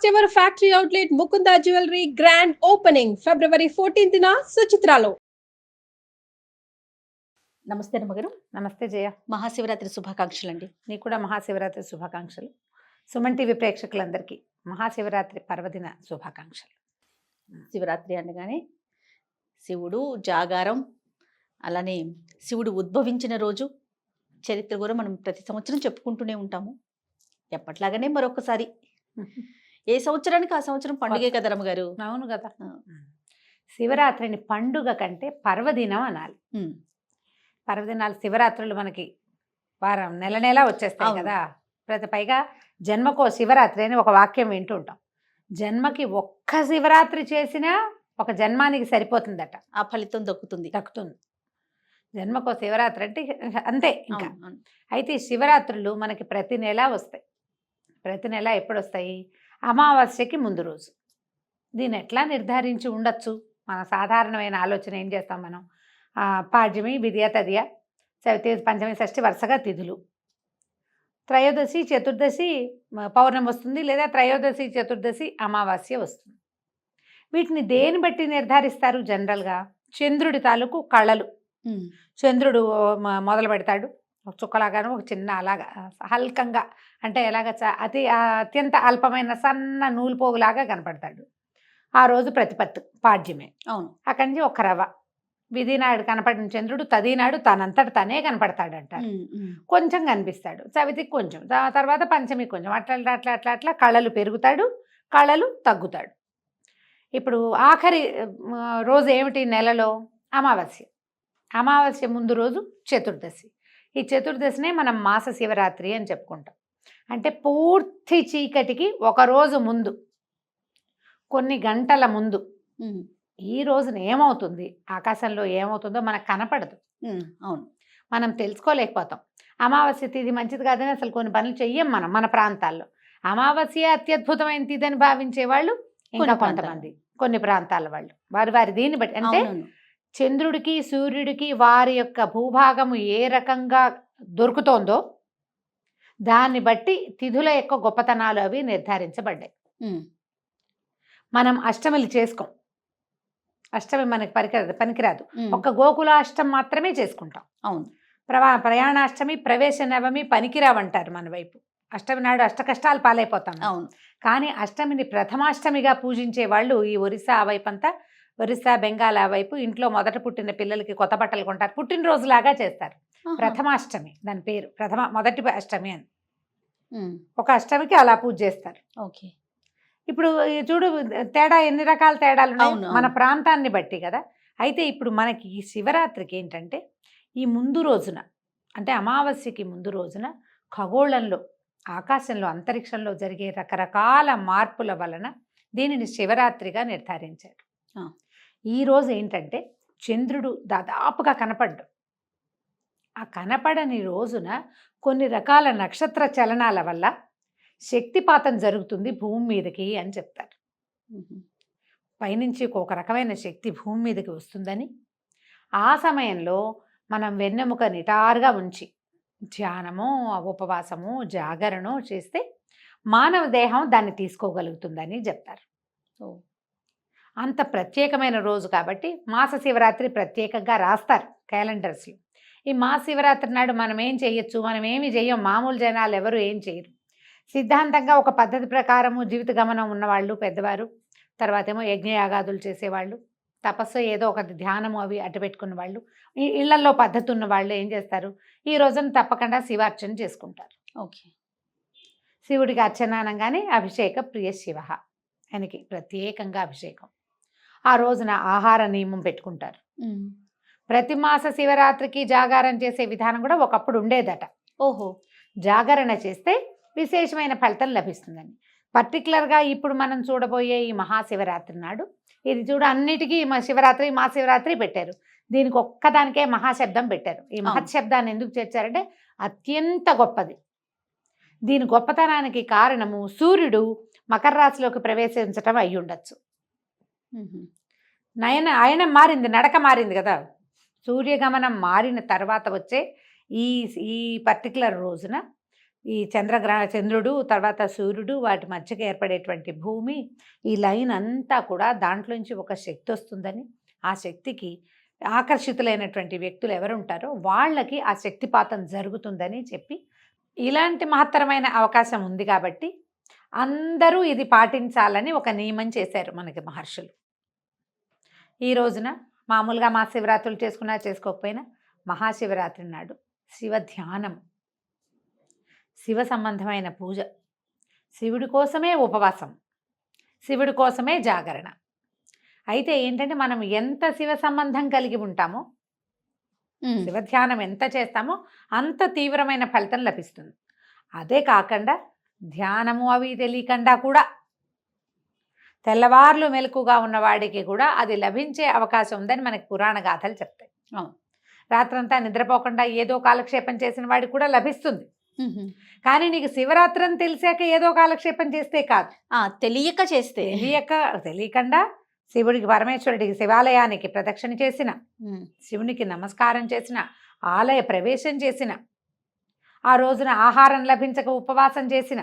First ever factory outlet Mukunda jewellery grand opening February 14న సుచిత్రాలో. నమస్తే రమ్మగారు. నమస్తే జయ. మహాశివరాత్రి శుభాకాంక్షలు అండి. నీకు కూడా మహాశివరాత్రి శుభాకాంక్షలు. సుమన్ టీవీ ప్రేక్షకులందరికీ మహాశివరాత్రి పర్వదిన శుభాకాంక్షలు. శివరాత్రి అనగానే శివుడు జాగారం, అలానే శివుడు ఉద్భవించిన రోజు చరిత్ర కూడా మనం ప్రతి సంవత్సరం చెప్పుకుంటూనే ఉంటాము. ఎప్పట్లాగానే మరొకసారి ఏ సంవత్సరానికి ఆ సంవత్సరం పండుగే కదా రమ్మగారు. అవును కదా. శివరాత్రిని పండుగ కంటే పర్వదినం అనాలి. పర్వదినాలు శివరాత్రులు మనకి వారం నెల నెలా వచ్చేస్తాయి కదా. పైగా జన్మకో శివరాత్రి అని ఒక వాక్యం వింటూ ఉంటాం. జన్మకి ఒక్క శివరాత్రి చేసినా ఒక జన్మానికి సరిపోతుందట, ఆ ఫలితం దక్కుతుంది. జన్మకో శివరాత్రి అంటే అంతే ఇంకా. అయితే శివరాత్రులు మనకి ప్రతి నెల వస్తాయి. ప్రతి నెల ఎప్పుడు వస్తాయి? అమావాస్యకి ముందు రోజు. దీన్ని ఎట్లా నిర్ధారించి ఉండొచ్చు? మన సాధారణమైన ఆలోచన ఏం చేస్తాం మనం? పాడ్యమి, విద్య, తదియ, చవితి, పంచమి, షష్ఠి వరుసగా తిథులు. త్రయోదశి, చతుర్దశి పౌర్ణమి వస్తుంది, లేదా త్రయోదశి, చతుర్దశి అమావాస్య వస్తుంది. వీటిని దేని బట్టి నిర్ధారిస్తారు? జనరల్గా చంద్రుడి తాలూకు కళలు. చంద్రుడు మొదలు పెడతాడు చుక్కలాగాను, ఒక చిన్న అలాగా హల్కంగా, అంటే ఎలాగ అత్యంత అల్పమైన సన్న నూలు పోగులాగా కనపడతాడు. ఆ రోజు ప్రతిపత్తు పాడ్యమే. అవును. అక్కడి నుంచి ఒక రవ. విధినాడు కనపడిన చంద్రుడు తదినాడు తనంతట తనే కనపడతాడు అంటారు. కొంచెం కనిపిస్తాడు. చవితికి కొంచెం, తర్వాత పంచమికి కొంచెం, అట్లా అట్లా అట్లా అట్లా కళలు పెరుగుతాడు, కళలు తగ్గుతాడు. ఇప్పుడు ఆఖరి రోజు ఏమిటి నెలలో? అమావాస్య. అమావాస్య ముందు రోజు చతుర్దశి. ఈ చతుర్దశినే మనం మాస శివరాత్రి అని చెప్పుకుంటాం. అంటే పూర్తి చీకటికి ఒకరోజు ముందు, కొన్ని గంటల ముందు. ఈ రోజున ఏమవుతుంది, ఆకాశంలో ఏమవుతుందో మనకు కనపడదు. అవును, మనం తెలుసుకోలేకపోతాం. అమావాస్య తిథి మంచిది కాదని అసలు కొన్ని పనులు చెయ్యం మనం మన ప్రాంతాల్లో. అమావాస్య అత్యద్భుతమైన తిథి అని భావించే వాళ్ళు ఇంకా కొంతమంది, కొన్ని ప్రాంతాల వాళ్ళు వారి దీన్ని బట్టి, అంటే చంద్రుడికి సూర్యుడికి వారి యొక్క భూభాగము ఏ రకంగా దొరుకుతోందో దాన్ని బట్టి తిథుల యొక్క గొప్పతనాలు అవి నిర్ధారించబడ్డాయి. మనం అష్టమిలు చేసుకోం. అష్టమి మనకి పనికిరాదు. ఒక్క గోకులాష్టమి మాత్రమే చేసుకుంటాం. అవును. ప్రయాణాష్టమి, ప్రవేశ నవమి పనికిరావంటారు మన వైపు. అష్టమి నాడు అష్ట కష్టాలు పాలైపోతాం. అవును. కానీ అష్టమిని ప్రథమాష్టమిగా పూజించే వాళ్ళు ఈ ఒరిస్సా ఆ వైపు అంతా, ఒరిస్సా, బెంగాల్ ఆ వైపు ఇంట్లో మొదట పుట్టిన పిల్లలకి కొత్త బట్టలు కొంటారు, పుట్టినరోజులాగా చేస్తారు. ప్రథమాష్టమి దాని పేరు, మొదటి అష్టమి అని. ఒక అష్టమికి అలా పూజ చేస్తారు. ఓకే. ఇప్పుడు చూడు తేడా, ఎన్ని రకాల తేడాలు ఉన్నాయి మన ప్రాంతాన్ని బట్టి కదా. అయితే ఇప్పుడు మనకి ఈ శివరాత్రికి ఏంటంటే, ఈ ముందు రోజున, అంటే అమావాస్యకి ముందు రోజున ఖగోళంలో, ఆకాశంలో, అంతరిక్షంలో జరిగే రకరకాల మార్పుల వలన దీనిని శివరాత్రిగా నిర్ధారించారు. ఈరోజు ఏంటంటే చంద్రుడు దాదాపుగా కనపడ్డు. ఆ కనపడని రోజున కొన్ని రకాల నక్షత్ర చలనాల వల్ల శక్తిపాతం జరుగుతుంది భూమి మీదకి అని చెప్తారు. పైనుంచి ఒక రకమైన శక్తి భూమి మీదకి వస్తుందని, ఆ సమయంలో మనం వెన్నెముక నిటారుగా ఉంచి ధ్యానము, ఉపవాసము, జాగరణం చేస్తే మానవ దేహం దాన్ని తీసుకోగలుగుతుందని చెప్తారు. అంత ప్రత్యేకమైన రోజు కాబట్టి మాస శివరాత్రి ప్రత్యేకంగా రాస్తారు క్యాలెండర్స్లో. ఈ మాస శివరాత్రి నాడు మనం ఏం చేయొచ్చు? మనం ఏమి చేయం. మామూలు జనాలు ఎవరు ఏం చేయరు. సిద్ధాంతంగా ఒక పద్ధతి ప్రకారము జీవిత గమనం ఉన్నవాళ్ళు పెద్దవారు, తర్వాత ఏమో యజ్ఞయాగాదులు చేసేవాళ్ళు, తపస్సు ఏదో ఒక ధ్యానము అవి అడ్డు పెట్టుకున్న వాళ్ళు, ఈ ఇళ్లలో పద్ధతి ఉన్న వాళ్ళు ఏం చేస్తారు? ఈ రోజున తప్పకుండా శివార్చన చేసుకుంటారు. ఓకే. శివుడికి అర్చన అనగానే అభిషేక ప్రియ శివ, ఆయనకి ప్రత్యేకంగా అభిషేకం. ఆ రోజున ఆహార నియమం పెట్టుకుంటారు. ప్రతి మాస శివరాత్రికి జాగారం చేసే విధానం కూడా ఒకప్పుడు ఉండేదట. ఓహో. జాగరణ చేస్తే విశేషమైన ఫలితం లభిస్తుందని. పర్టికులర్గా ఇప్పుడు మనం చూడబోయే ఈ మహాశివరాత్రి నాడు, ఇది చూడు అన్నిటికీ శివరాత్రి, మహాశివరాత్రి పెట్టారు. దీనికి ఒక్కదానికే మహాశబ్దం పెట్టారు. ఈ మహత్శబ్దాన్ని ఎందుకు చేర్చారంటే అత్యంత గొప్పది. దీని గొప్పతనానికి కారణము సూర్యుడు మకర రాశిలోకి ప్రవేశించటం అయి ఉండొచ్చు. ఆయన మారింది, నడక మారింది కదా. సూర్యగమనం మారిన తర్వాత వచ్చే ఈ పర్టికులర్ రోజున ఈ చంద్రుడు తర్వాత సూర్యుడు వాటి మధ్యకి ఏర్పడేటువంటి భూమి, ఈ లైన్ అంతా కూడా దాంట్లోంచి ఒక శక్తి వస్తుందని, ఆ శక్తికి ఆకర్షితులైనటువంటి వ్యక్తులు ఎవరుంటారో వాళ్ళకి ఆ శక్తిపాతం జరుగుతుందని చెప్పి, ఇలాంటి మహత్తరమైన అవకాశం ఉంది కాబట్టి అందరూ ఇది పాటించాలని ఒక నియమం చేశారు మనకి మహర్షులు. ఈ రోజున మామూలుగా మా శివరాత్రులు చేసుకున్నా చేసుకోకపోయినా మహాశివరాత్రి నాడు శివ ధ్యానం, శివ సంబంధమైన పూజ, శివుడి కోసమే ఉపవాసం, శివుడి కోసమే జాగరణ. అయితే ఏంటంటే మనం ఎంత శివ సంబంధం కలిగి ఉంటామో, శివ ధ్యానం ఎంత చేస్తామో అంత తీవ్రమైన ఫలితం లభిస్తుంది. అదే కాకుండా ధ్యానము అవి తెలియకుండా కూడా తెల్లవార్లు మెలకుగా ఉన్నవాడికి కూడా అది లభించే అవకాశం ఉందని మనకి పురాణ గాథలు చెప్తాయి. రాత్రంతా నిద్రపోకుండా ఏదో కాలక్షేపం చేసిన వాడికి కూడా లభిస్తుంది. కానీ నీకు శివరాత్రి అని తెలిసాక ఏదో కాలక్షేపం చేస్తే కాదు, తెలియక చేస్తే, తెలియకుండా శివుడికి పరమేశ్వరుడికి శివాలయానికి ప్రదక్షిణ చేసిన, శివునికి నమస్కారం చేసిన, ఆలయ ప్రవేశం చేసిన, ఆ రోజున ఆహారం లభించక ఉపవాసం చేసిన,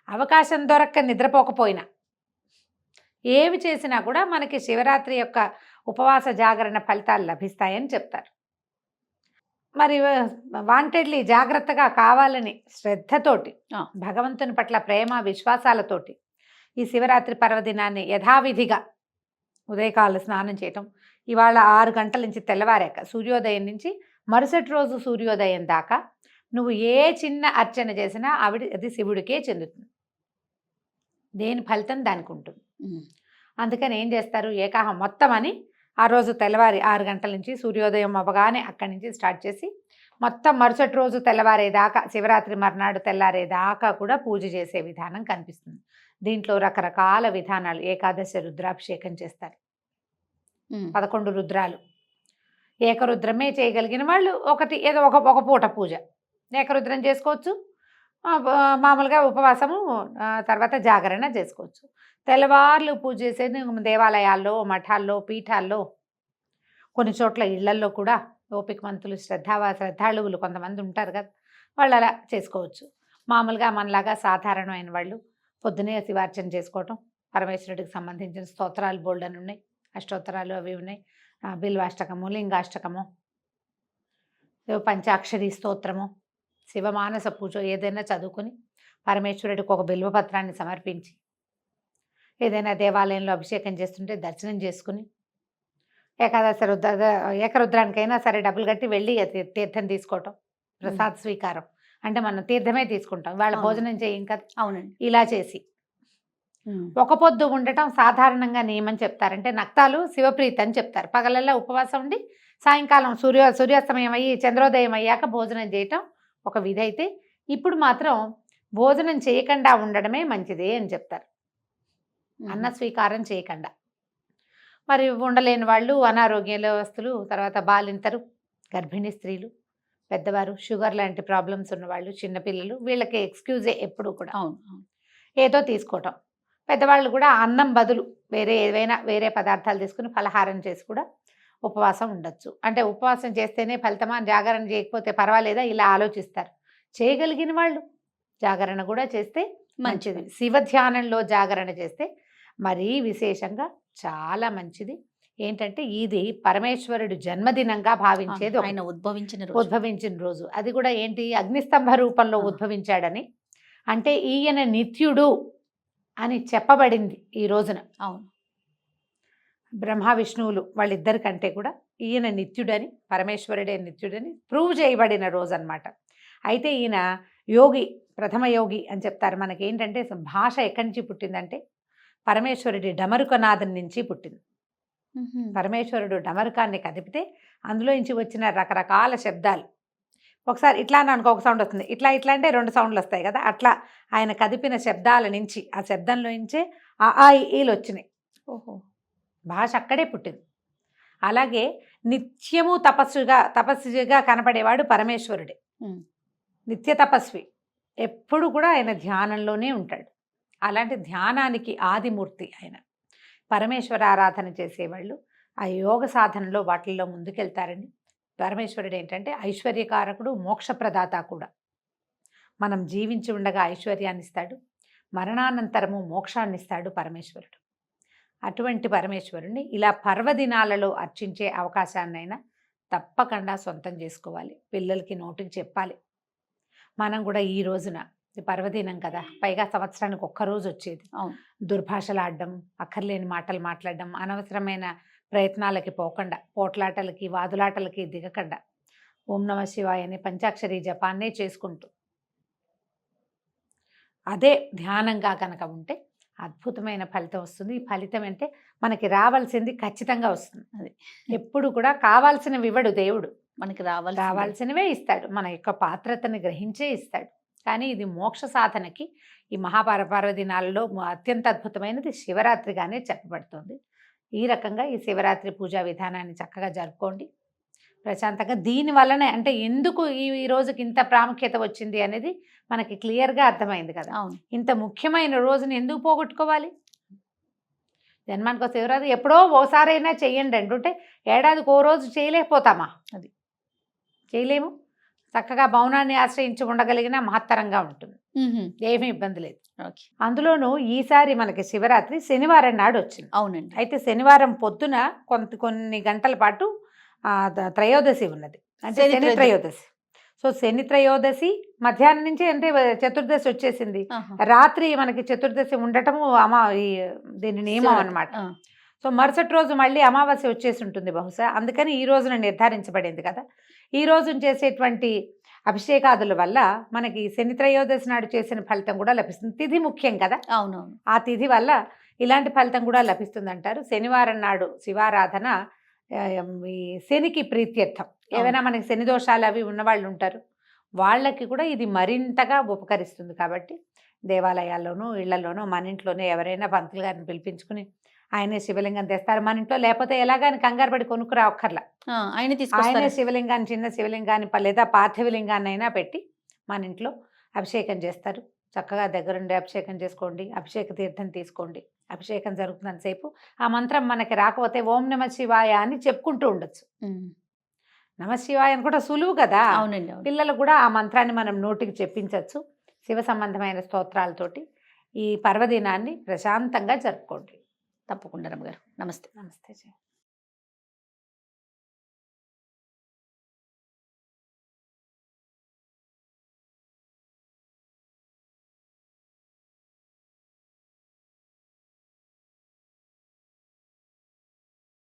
అవకాశం దొరక్క నిద్రపోకపోయినా, ఏవి చేసినా కూడా మనకి శివరాత్రి యొక్క ఉపవాస జాగరణ ఫలితాలు లభిస్తాయని చెప్తారు. మరి వాంటెడ్లీ జాగ్రత్తగా కావాలని శ్రద్ధతోటి, భగవంతుని పట్ల ప్రేమ విశ్వాసాలతోటి ఈ శివరాత్రి పర్వదినాన్ని యథావిధిగా ఉదయకాల స్నానం చేయటం, ఇవాళ 6 గంటల నుంచి తెల్లవారాక సూర్యోదయం నుంచి మరుసటి రోజు సూర్యోదయం దాకా నువ్వు ఏ చిన్న అర్చన చేసినా అది శివుడికే చెందుతుంది. దేని ఫలితం దానికి ఉంటుంది. అందుకని ఏం చేస్తారు, ఏకాహం మొత్తం అని ఆ రోజు తెల్లవారి 6 గంటల నుంచి సూర్యోదయం అవ్వగానే అక్కడి నుంచి స్టార్ట్ చేసి మొత్తం మరుసటి రోజు తెల్లవారేదాకా, శివరాత్రి మర్నాడు తెల్లారేదాకా కూడా పూజ చేసే విధానం కనిపిస్తుంది. దీంట్లో రకరకాల విధానాలు. ఏకాదశి రుద్రాభిషేకం చేస్తారు, 11 రుద్రాలు. ఏకరుద్రమే చేయగలిగిన వాళ్ళు ఏదో ఒక పూట పూజ ఏకరుద్రం చేసుకోవచ్చు. మామూలుగా ఉపవాసము తర్వాత జాగరణ చేసుకోవచ్చు. తెల్లవార్లు పూజ చేసేది దేవాలయాల్లో, మఠాల్లో, పీఠాల్లో, కొన్ని చోట్ల ఇళ్లల్లో కూడా ఓపికమంతులు శ్రద్ధాళువులు కొంతమంది ఉంటారు కదా, వాళ్ళు అలా చేసుకోవచ్చు. మామూలుగా మనలాగా సాధారణమైన వాళ్ళు పొద్దునే శివార్చన చేసుకోవటం, పరమేశ్వరుడికి సంబంధించిన స్తోత్రాలు బోల్డని ఉన్నాయి, అష్టోత్తరాలు అవి ఉన్నాయి, బిల్వాష్టకము, లింగాష్టకము, పంచాక్షరి స్తోత్రము, శివమానస పూజ ఏదైనా చదువుకుని పరమేశ్వరుడికి ఒక బిల్వపత్రాన్ని సమర్పించి, ఏదైనా దేవాలయంలో అభిషేకం చేస్తుంటే దర్శనం చేసుకుని, ఏకరుద్రానికైనా సరే డబ్బులు కట్టి వెళ్ళి తీర్థం తీసుకోవటం, ప్రసాద్ స్వీకారం అంటే మనం తీర్థమే తీసుకుంటాం, వాళ్ళ భోజనం చేయం కదా. అవునండి. ఇలా చేసి ఒక పొద్దు ఉండటం సాధారణంగా నియమం చెప్తారంటే, నక్తాలు శివప్రీతి అని చెప్తారు. పగలల్లా ఉపవాసం ఉండి సాయంకాలం సూర్యాస్తమయం అయ్యి చంద్రోదయం అయ్యాక భోజనం చేయటం ఒక విధి అయితే, ఇప్పుడు మాత్రం భోజనం చేయకుండా ఉండడమే మంచిది అని చెప్తారు. అన్న స్వీకారం చేయకుండా. మరి ఉండలేని వాళ్ళు, అనారోగ్యవస్తులు, తర్వాత బాలింతరు, గర్భిణీ స్త్రీలు, పెద్దవారు, షుగర్ లాంటి ప్రాబ్లమ్స్ ఉన్నవాళ్ళు, చిన్నపిల్లలు, వీళ్ళకి ఎక్స్క్యూజే ఎప్పుడు కూడా. ఏదో తీసుకోవటం. పెద్దవాళ్ళు కూడా అన్నం బదులు వేరే పదార్థాలు తీసుకుని ఫలహారం చేసి కూడా ఉపవాసం ఉండొచ్చు. అంటే ఉపవాసం చేస్తేనే ఫలితమా, జాగరణ చేయకపోతే పర్వాలేదా, ఇలా ఆలోచిస్తారు. చేయగలిగిన వాళ్ళు జాగరణ కూడా చేస్తే మంచిది. శివ ధ్యానంలో జాగరణ చేస్తే మరీ విశేషంగా చాలా మంచిది. ఏంటంటే ఇది పరమేశ్వరుడు జన్మదినంగా భావించేది, ఆయన ఉద్భవించిన రోజు. అది కూడా ఏంటి, అగ్నిస్తంభ రూపంలో ఉద్భవించాడని, అంటే ఈయన నిత్యుడు అని చెప్పబడింది ఈ రోజున. అవును, బ్రహ్మ విష్ణువులు వాళ్ళిద్దరికంటే కూడా ఈయన నిత్యుడని, పరమేశ్వరుడే నిత్యుడని ప్రూవ్ చేయబడిన రోజు అన్నమాట. అయితే ఈయన యోగి, ప్రథమ యోగి అని చెప్తారు. మనకి ఏంటంటే భాష ఎక్కడి నుంచి పుట్టిందంటే పరమేశ్వరుడి డమరుకనాదం నుంచి పుట్టింది. పరమేశ్వరుడు డమరుకాన్ని కదిపితే అందులో నుంచి వచ్చిన రకరకాల శబ్దాలు, ఒకసారి ఇట్లా అనుకో ఒక సౌండ్ వస్తుంది, ఇట్లా అంటే 2 సౌండ్లు వస్తాయి కదా, అట్లా ఆయన కదిపిన శబ్దాల నుంచి, ఆ శబ్దంలో నుంచే ఆ ఈలు వచ్చినాయి. ఓహో, భాష అక్కడే పుట్టింది. అలాగే నిత్యము తపస్సుగా కనపడేవాడు పరమేశ్వరుడే, నిత్య తపస్వి. ఎప్పుడు కూడా ఆయన ధ్యానంలోనే ఉంటాడు. అలాంటి ధ్యానానికి ఆదిమూర్తి ఆయన. పరమేశ్వర ఆరాధన చేసేవాళ్ళు ఆ యోగ సాధనలో వాటిల్లో ముందుకెళ్తారండి. పరమేశ్వరుడు ఏంటంటే ఐశ్వర్యకారకుడు, మోక్షప్రదాత కూడా. మనం జీవించి ఉండగా ఐశ్వర్యాన్ని ఇస్తాడు, మరణానంతరము మోక్షాన్ని ఇస్తాడు పరమేశ్వరుడు. అటువంటి పరమేశ్వరుణ్ణి ఇలా పర్వదినాలలో అర్చించే అవకాశాన్నైనా తప్పకుండా సొంతం చేసుకోవాలి. పిల్లలకి నోటికి చెప్పాలి. మనం కూడా ఈ రోజున ఇది పర్వదినం కదా, పైగా సంవత్సరానికి ఒక్కరోజు వచ్చేది. అవును. దుర్భాషలాడడం, అక్కర్లేని మాటలు మాట్లాడడం, అనవసరమైన ప్రయత్నాలకి పోకుండా, పోట్లాటలకి వాదులాటలకి దిగకుండా ఓం నమ శివాయ అనే పంచాక్షరి జపాన్నే చేసుకుంటూ అదే ధ్యానంగా కనుక ఉంటే అద్భుతమైన ఫలితం వస్తుంది. ఈ ఫలితం అంటే మనకి రావాల్సింది ఖచ్చితంగా వస్తుంది. అది ఎప్పుడు కూడా కావాల్సినవి ఇవ్వడు దేవుడు, మనకి రావాల్సినవే ఇస్తాడు. మన యొక్క పాత్రతని గ్రహించే ఇస్తాడు. కానీ ఇది మోక్ష సాధనకి ఈ మహాపర్వదినాలలో అత్యంత అద్భుతమైనది శివరాత్రిగానే చెప్పబడుతుంది. ఈ రకంగా ఈ శివరాత్రి పూజా విధానాన్ని చక్కగా జరుపుకోండి ప్రశాంతంగా. దీని వల్లనే అంటే ఎందుకు ఈ రోజుకి ఇంత ప్రాముఖ్యత వచ్చింది అనేది మనకి క్లియర్గా అర్థమైంది కదా. అవును. ఇంత ముఖ్యమైన రోజుని ఎందుకు పోగొట్టుకోవాలి? జన్మానికి శివరాత్రి ఎప్పుడో ఓసారైనా చెయ్యండి అంటుంటే ఏడాదికి ఓ రోజు చేయలేకపోతామా? అది చేయలేము. చక్కగా మౌనాన్ని ఆశ్రయించి ఉండగలిగిన మహత్తరంగా ఉంటుంది. ఏమీ ఇబ్బంది లేదు. ఓకే. అందులోనూ ఈసారి మనకి శివరాత్రి శనివారం నాడు వచ్చింది. అవునండి. అయితే శనివారం పొద్దున కొన్ని గంటల పాటు త్రయోదశి ఉన్నది, అంటే శని త్రయోదశి. సో శని త్రయోదశి మధ్యాహ్నం నుంచి అంటే చతుర్దశి వచ్చేసింది. రాత్రి మనకి చతుర్దశి ఉండటము దీని నియమం అన్నమాట. సో మరుసటి రోజు మళ్ళీ అమావాస్య వచ్చేసి ఉంటుంది బహుశా, అందుకని ఈ రోజున నిర్ధారించబడింది కదా. ఈ రోజున చేసేటువంటి అభిషేకాదుల వల్ల మనకి శని త్రయోదశి నాడు చేసిన ఫలితం కూడా లభిస్తుంది. తిథి ముఖ్యం కదా. అవునవును. ఆ తిథి వల్ల ఇలాంటి ఫలితం కూడా లభిస్తుంది అంటారు. శనివారం నాడు శివారాధన ఈ శనికి ప్రీత్యర్థం. ఏవైనా మనకి శని దోషాలు అవి ఉన్నవాళ్ళు ఉంటారు, వాళ్ళకి కూడా ఇది మరింతగా ఉపకరిస్తుంది. కాబట్టి దేవాలయాల్లోనూ ఇళ్లలోనూ మన ఇంట్లోనే ఎవరైనా పంతులు గారిని పిలిపించుకుని ఆయనే శివలింగం తెస్తారు మన ఇంట్లో. లేకపోతే ఎలాగాని కంగారు పడి కొనుక్కురా ఒక్కర్లా, ఆయనే శివలింగాన్ని, చిన్న శివలింగాన్ని లేదా పార్థివలింగాన్ని అయినా పెట్టి మన ఇంట్లో అభిషేకం చేస్తారు. చక్కగా దగ్గరుండి అభిషేకం చేసుకోండి, అభిషేక తీర్థం తీసుకోండి. అభిషేకం జరుగుతున్నంతసేపు ఆ మంత్రం మనకి రాకపోతే ఓం నమ శివాయ అని చెప్పుకుంటూ ఉండొచ్చు. నమ శివాయ అని కూడా సులువు కదా. అవునండి. పిల్లలు కూడా ఆ మంత్రాన్ని మనం నోటికి చెప్పించవచ్చు. శివ సంబంధమైన స్తోత్రాలతోటి ఈ పర్వదినాన్ని ప్రశాంతంగా జరుపుకోండి. తప్పకుండా రమ్మగారు. నమస్తే. నమస్తే.